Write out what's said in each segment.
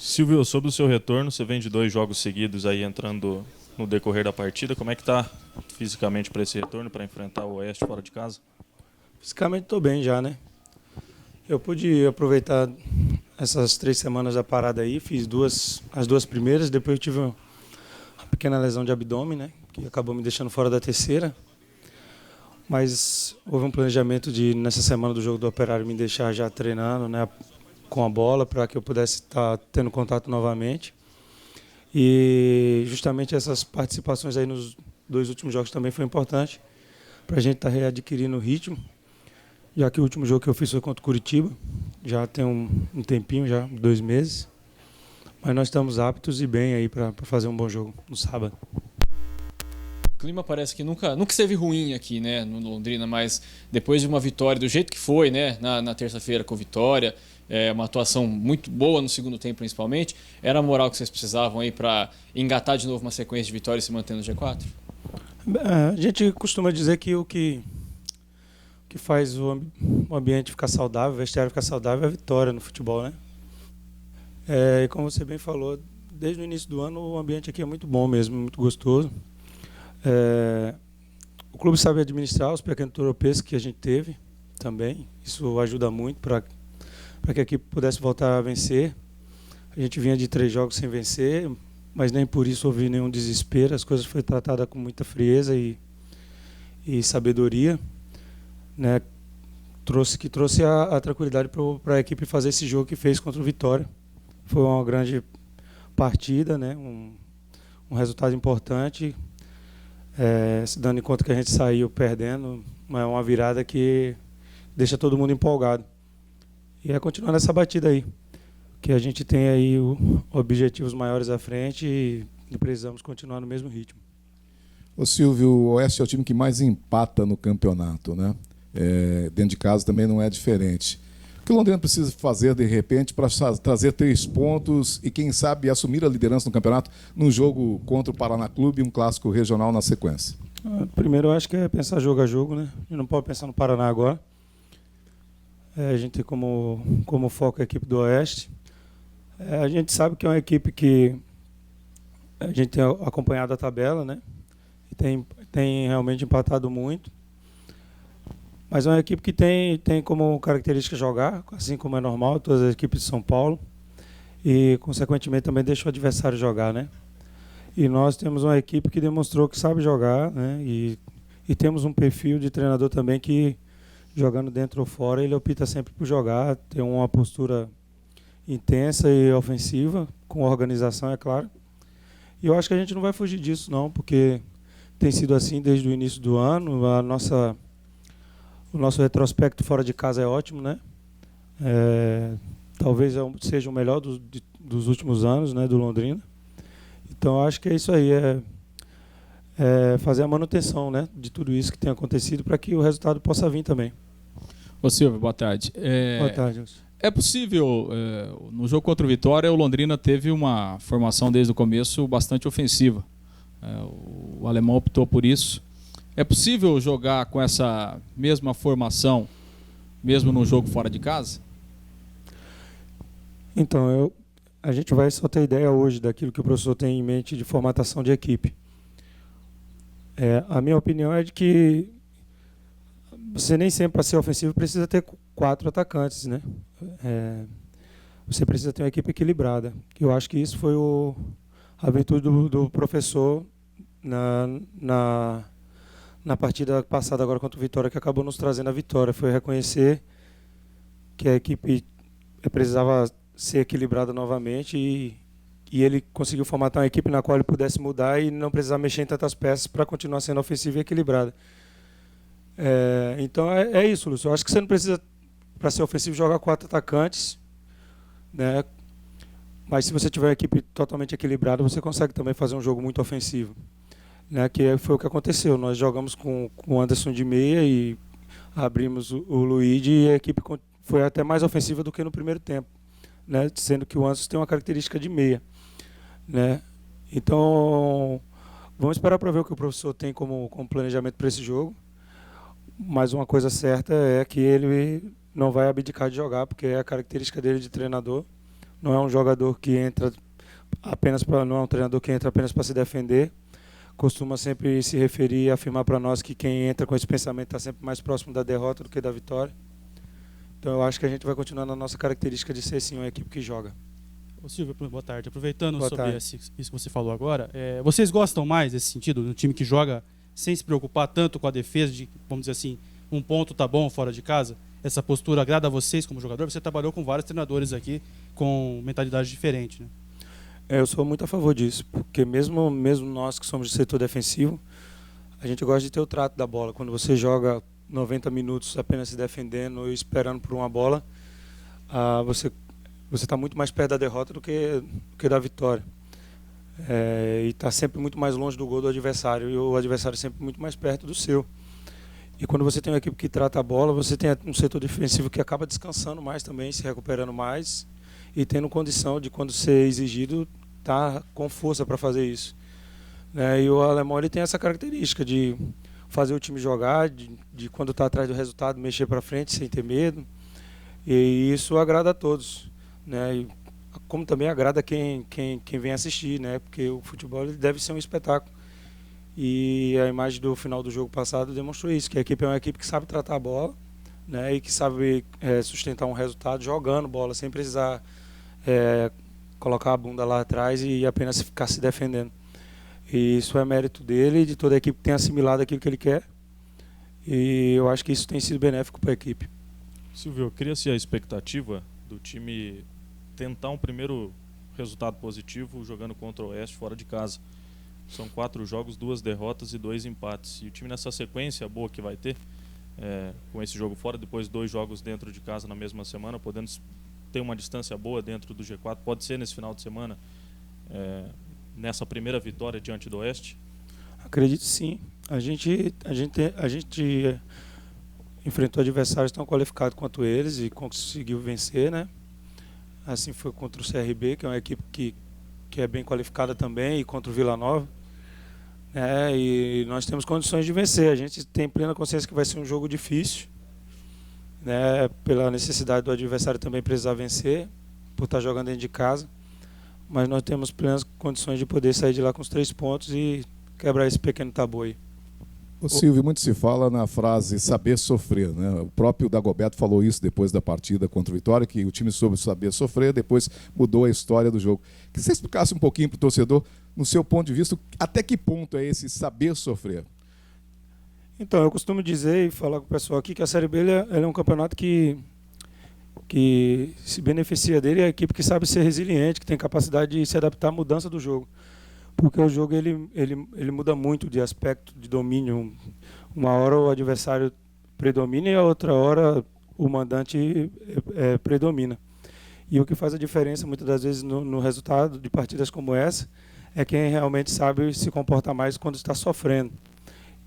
Silvio, sobre o seu retorno, você vem de 2 jogos seguidos aí entrando no decorrer da partida. Como é que tá fisicamente para esse retorno, para enfrentar o Oeste fora de casa? Fisicamente estou bem já, né? Eu pude aproveitar essas 3 semanas da parada aí, fiz as duas primeiras, depois eu tive uma pequena lesão de abdômen, né? Que acabou me deixando fora da terceira. Mas houve um planejamento de, nessa semana do jogo do Operário, me deixar já treinando, né? Com a bola, para que eu pudesse estar tendo contato novamente. E justamente essas participações aí nos 2 últimos jogos também foi importante para a gente estar readquirindo o ritmo, já que o último jogo que eu fiz foi contra o Curitiba, já tem um tempinho, já 2 meses, mas nós estamos aptos e bem aí para fazer um bom jogo no sábado. O clima parece que nunca esteve ruim aqui, né, no Londrina, mas depois de uma vitória do jeito que foi, né, na terça-feira com Vitória, uma atuação muito boa no segundo tempo principalmente, era a moral que vocês precisavam aí para engatar de novo uma sequência de vitórias e se manter no G4? A gente costuma dizer que o que faz o ambiente ficar saudável, o vestiário ficar saudável é a vitória no futebol, né? E como você bem falou, desde o início do ano o ambiente aqui é muito bom mesmo, muito gostoso. O clube sabe administrar os pequenos tropeços que a gente teve também. Isso ajuda muito para que a equipe pudesse voltar a vencer. A gente vinha de 3 jogos sem vencer, mas nem por isso houve nenhum desespero. As coisas foram tratadas com muita frieza e sabedoria, né? Trouxe a tranquilidade para a equipe fazer esse jogo que fez contra o Vitória. Foi uma grande partida, né? Um resultado importante. Se dando em conta que a gente saiu perdendo, é uma virada que deixa todo mundo empolgado. E é continuar nessa batida aí, que a gente tem aí objetivos maiores à frente e precisamos continuar no mesmo ritmo. Ô Silvio, o Oeste é o time que mais empata no campeonato, né? Dentro de casa também não é diferente. O que o Londrina precisa fazer, de repente, para trazer 3 pontos e, quem sabe, assumir a liderança no campeonato num jogo contra o Paraná Clube e um clássico regional na sequência? Primeiro, eu acho que é pensar jogo a jogo, né? A gente não pode pensar no Paraná agora. A gente tem como foco a equipe do Oeste. A gente sabe que é uma equipe que a gente tem acompanhado a tabela, né? E tem realmente empatado muito. Mas é uma equipe que tem como característica jogar, assim como é normal, todas as equipes de São Paulo. E, consequentemente, também deixa o adversário jogar, né? E nós temos uma equipe que demonstrou que sabe jogar, né? E temos um perfil de treinador também que, jogando dentro ou fora, ele opta sempre por jogar, tem uma postura intensa e ofensiva, com organização, é claro. E eu acho que a gente não vai fugir disso, não, porque tem sido assim desde o início do ano. O nosso retrospecto fora de casa é ótimo, né? Talvez seja o melhor dos últimos anos, né, do Londrina. Então, acho que é isso aí, fazer a manutenção, né, de tudo isso que tem acontecido para que o resultado possa vir também. Ô Silvio, boa tarde. Boa tarde, Wilson. É possível, no jogo contra o Vitória, o Londrina teve uma formação desde o começo bastante ofensiva. O alemão optou por isso. É possível jogar com essa mesma formação, mesmo no jogo fora de casa? Então, a gente vai só ter ideia hoje daquilo que o professor tem em mente de formatação de equipe. A minha opinião é de que você nem sempre, para ser ofensivo, precisa ter 4 atacantes, né? Você precisa ter uma equipe equilibrada. Eu acho que isso foi a virtude do professor na partida passada agora contra o Vitória, que acabou nos trazendo a vitória. Foi reconhecer que a equipe precisava ser equilibrada novamente e ele conseguiu formatar uma equipe na qual ele pudesse mudar e não precisar mexer em tantas peças para continuar sendo ofensiva e equilibrada. Então é isso, Lúcio. Eu acho que você não precisa, para ser ofensivo, jogar 4 atacantes, né? Mas se você tiver uma equipe totalmente equilibrada, você consegue também fazer um jogo muito ofensivo, né? Que foi o que aconteceu. Nós jogamos com o Anderson de meia e abrimos o Luigi, e a equipe foi até mais ofensiva do que no primeiro tempo, né? Sendo que o Anderson tem uma característica de meia, né? Então, vamos esperar para ver o que o professor tem como planejamento para esse jogo. Mas uma coisa certa é que ele não vai abdicar de jogar, porque é a característica dele de treinador, não é um jogador que entra apenas para, não é um treinador que entra apenas para se defender. Costuma sempre se referir e afirmar para nós que quem entra com esse pensamento está sempre mais próximo da derrota do que da vitória. Então eu acho que a gente vai continuar na nossa característica de ser sim uma equipe que joga. Ô Silvio, boa tarde. Aproveitando Boa sobre tarde. isso que você falou agora, vocês gostam mais desse sentido, do time que joga sem se preocupar tanto com a defesa, de, vamos dizer assim, um ponto tá bom fora de casa? Essa postura agrada a vocês como jogador? Você trabalhou com vários treinadores aqui com mentalidade diferente, né? Eu sou muito a favor disso, porque mesmo nós que somos de setor defensivo, a gente gosta de ter o trato da bola. Quando você joga 90 minutos apenas se defendendo e esperando por uma bola, você está muito mais perto da derrota do que da vitória. E está sempre muito mais longe do gol do adversário, e o adversário sempre muito mais perto do seu. E quando você tem uma equipe que trata a bola, você tem um setor defensivo que acaba descansando mais também, se recuperando mais e tendo condição de, quando ser exigido, estar com força para fazer isso. E o alemão ele tem essa característica de fazer o time jogar, de quando está atrás do resultado, mexer para frente sem ter medo. E isso agrada a todos, e como também agrada quem vem assistir, porque o futebol ele deve ser um espetáculo. E a imagem do final do jogo passado demonstrou isso, que a equipe é uma equipe que sabe tratar a bola, e que sabe sustentar um resultado jogando bola, sem precisar colocar a bunda lá atrás e apenas ficar se defendendo. E isso é mérito dele e de toda a equipe que tem assimilado aquilo que ele quer. E eu acho que isso tem sido benéfico para a equipe. Silvio, cria-se a expectativa do time tentar um primeiro resultado positivo jogando contra o Oeste fora de casa. São 4 jogos, 2 derrotas e 2 empates. E o time nessa sequência boa que vai ter, com esse jogo fora, depois 2 jogos dentro de casa na mesma semana, podendo ter uma distância boa dentro do G4, pode ser nesse final de semana, nessa primeira vitória diante do Oeste? Acredito sim. A gente enfrentou adversários tão qualificados quanto eles e conseguiu vencer, Assim foi contra o CRB, que é uma equipe que é bem qualificada também, e contra o Vila Nova. E nós temos condições de vencer. A gente tem plena consciência que vai ser um jogo difícil, pela necessidade do adversário também precisar vencer, por estar jogando dentro de casa. Mas nós temos plenas condições de poder sair de lá com os 3 pontos e quebrar esse pequeno tabu aí. Ô Silvio, muito se fala na frase saber sofrer, O próprio Dagoberto falou isso depois da partida contra o Vitória, que o time soube saber sofrer, depois mudou a história do jogo. Que você explicasse um pouquinho para o torcedor, no seu ponto de vista, até que ponto é esse saber sofrer? Então, eu costumo dizer e falar com o pessoal aqui que a Série B ele é um campeonato que se beneficia dele, é a equipe que sabe ser resiliente, que tem capacidade de se adaptar à mudança do jogo. Porque o jogo ele muda muito de aspecto de domínio. Uma hora o adversário predomina e a outra hora o mandante predomina. E o que faz a diferença muitas das vezes no resultado de partidas como essa é quem realmente sabe se comportar mais quando está sofrendo.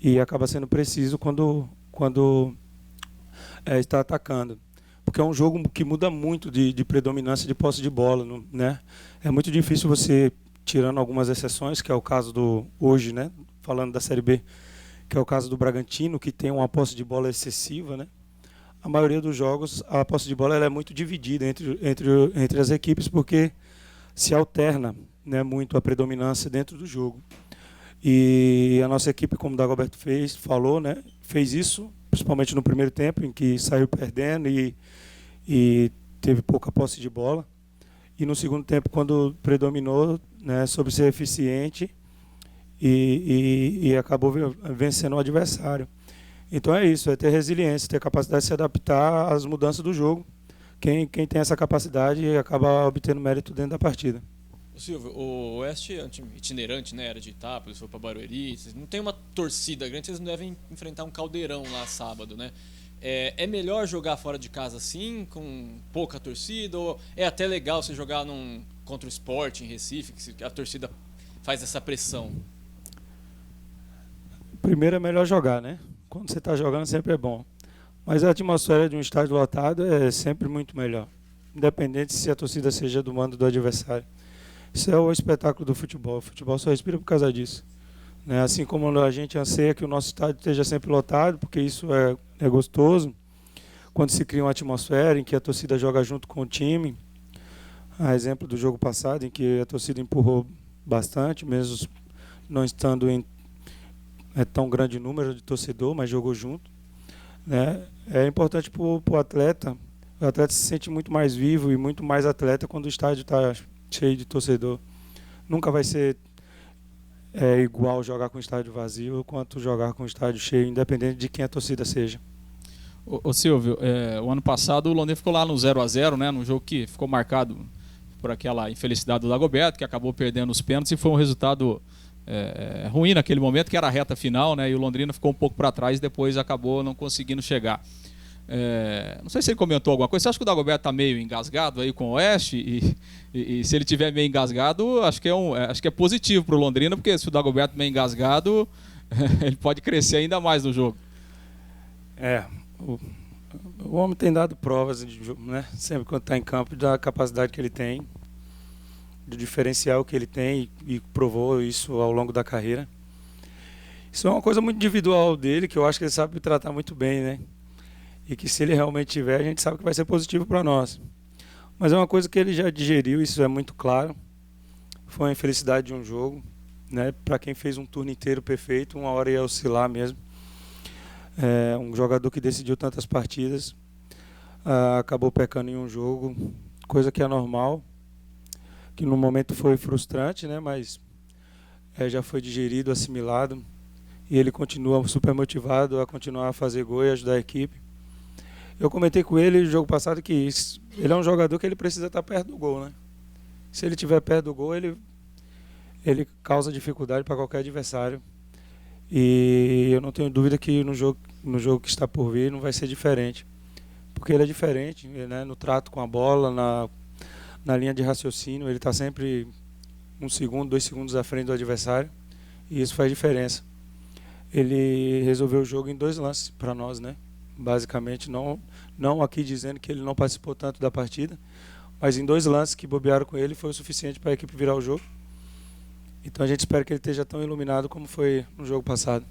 E acaba sendo preciso quando está atacando. Porque é um jogo que muda muito de predominância de posse de bola, É muito difícil você, tirando algumas exceções, que é o caso do hoje, falando da Série B, que é o caso do Bragantino, que tem uma posse de bola excessiva, A maioria dos jogos, a posse de bola ela é muito dividida entre as equipes, porque se alterna, muito a predominância dentro do jogo. E a nossa equipe, como o Dagoberto falou, fez isso, principalmente no primeiro tempo, em que saiu perdendo e teve pouca posse de bola. E no segundo tempo, quando predominou, soube ser eficiente e acabou vencendo o adversário. Então é isso, é ter resiliência, ter capacidade de se adaptar às mudanças do jogo. Quem tem essa capacidade acaba obtendo mérito dentro da partida. Silvio, o Oeste é um time itinerante, Era de Itápolis, foi para Barueri, vocês não tem uma torcida grande, vocês não devem enfrentar um caldeirão lá sábado, É melhor jogar fora de casa assim, com pouca torcida, ou é até legal você jogar contra o Sport em Recife, que a torcida faz essa pressão? Primeiro é melhor jogar, Quando você está jogando sempre é bom. Mas a atmosfera de um estádio lotado é sempre muito melhor, independente se a torcida seja do mando do adversário. Isso é o espetáculo do futebol. O futebol só respira por causa disso. Assim como a gente anseia que o nosso estádio esteja sempre lotado, porque isso é gostoso, quando se cria uma atmosfera em que a torcida joga junto com o time, A exemplo do jogo passado, em que a torcida empurrou bastante, mesmo não estando em tão grande número de torcedor, mas jogou junto, né? É importante para o atleta. O atleta se sente muito mais vivo e muito mais atleta quando o estádio está cheio de torcedor. Nunca vai ser igual jogar com o estádio vazio quanto jogar com o estádio cheio, independente de quem a torcida seja. Ô Silvio, o ano passado o Londrina ficou lá no 0-0, né, num jogo que ficou marcado por aquela infelicidade do Dagoberto, que acabou perdendo os pênaltis, e foi um resultado ruim naquele momento, que era a reta final, né, e o Londrina ficou um pouco para trás e depois acabou não conseguindo chegar. Não sei se ele comentou alguma coisa. Você acha que o Dagoberto está meio engasgado aí com o Oeste? E se ele tiver meio engasgado, acho que é positivo para o Londrina, porque se o Dagoberto meio engasgado, ele pode crescer ainda mais no jogo. O homem tem dado provas de jogo, né? Sempre quando está em campo, da capacidade que ele tem, do diferencial que ele tem, e provou isso ao longo da carreira. Isso é uma coisa muito individual dele, que eu acho que ele sabe tratar muito bem, né? E que se ele realmente tiver, a gente sabe que vai ser positivo para nós. Mas é uma coisa que ele já digeriu, isso é muito claro. Foi uma infelicidade de um jogo, né? Para quem fez um turno inteiro perfeito, uma hora ia oscilar mesmo. Um jogador que decidiu tantas partidas, acabou pecando em um jogo, coisa que é normal, que no momento foi frustrante, né? Mas já foi digerido, assimilado, e ele continua super motivado a continuar a fazer gol e ajudar a equipe. Eu comentei com ele no jogo passado que ele é um jogador que ele precisa estar perto do gol, né? Se ele estiver perto do gol, ele causa dificuldade para qualquer adversário. E eu não tenho dúvida que no jogo que está por vir não vai ser diferente. Porque ele é diferente, né? No trato com a bola, na linha de raciocínio, ele está sempre 1 segundo, 2 segundos à frente do adversário. E isso faz diferença. Ele resolveu o jogo em 2 lances para nós, né? Basicamente, não aqui dizendo que ele não participou tanto da partida, mas em 2 lances que bobearam com ele foi o suficiente para a equipe virar o jogo. Então a gente espera que ele esteja tão iluminado como foi no jogo passado.